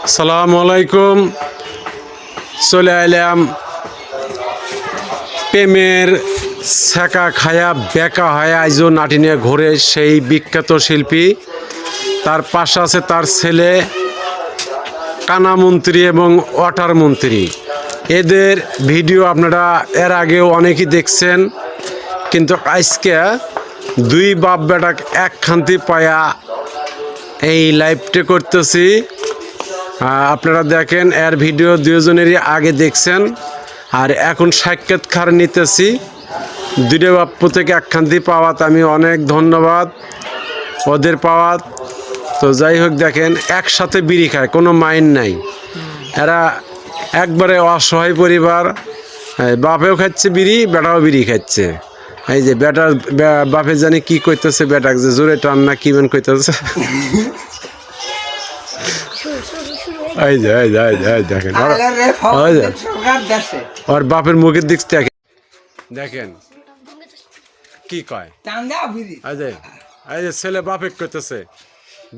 আসসালামু আলাইকুম। চলে আইলাম প্রেমের ছেঁকা খায়া বেকা হয় আইজো নাটিনে ঘুরে সেই বিখ্যাত শিল্পী। তার পাশে আছে তার ছেলে কানা মন্ত্রী এবং ওয়াটার মন্ত্রী। এদের ভিডিও আপনারা এর আগেও অনেকেই দেখছেন, কিন্তু আজকে দুই বাপ বেটা এক খান্তি পায়া এই লাইভটা করতেছি। আপনারা দেখেন, এর ভিডিও দুজনেরই আগে দেখছেন, আর এখন সাক্ষাৎকার নিতেছি। দুটো বাপ্পু থেকে একখান্তি পাওয়াত আমি অনেক ধন্যবাদ ওদের পাওয়াত। তো যাই হোক, দেখেন একসাথে বিড়ি খায়, কোনো মাইন্ড নাই। এরা একবারে অসহায় পরিবার, বাপেও খাচ্ছে বিড়ি, বেটাও বিড়ি খাচ্ছে। এই যে বেটার বাপে জানি কি কইতেছে, বেটাক যে জোরে টান না কি কইতেছে। এই যে দেখেন ওর বাপের মুখের দিক থেকে দেখেন কি কয়। এই যে ছেলে বাপে কইতেছে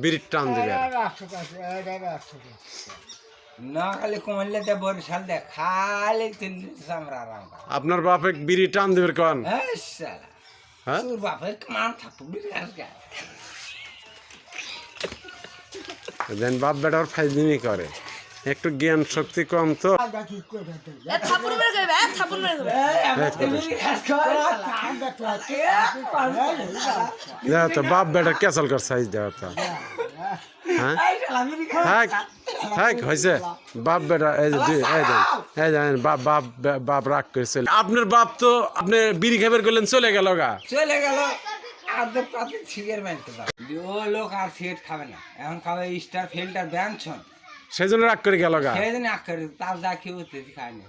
বিড়ির টান দিবে। আপনার বাপে বিড়ি টান দিবে কন? দেন বাপ বেটার ফাইজলিমি করে, একটু জ্ঞান শক্তি কম তো। তো বাপ বেটা ক্যাসাল কর সাইজ দেওয়া তো। হ্যাঁ থাক হয়েছে। বাপ বেটা এই যে বাপ রাগ করেছে। আপনার বাপ তো আপনি বিড়ি খাবার করলেন, চলে গেল গা, চলে গেল। লোক আর সিগারেট খাবে না, এখন খাবে স্টার ফিল্টার ব্যঞ্জন। সেই জন্য রাগ করে গেল গা, সেই জন্য রাগ করে, তার যা খেয়ে খায়নি।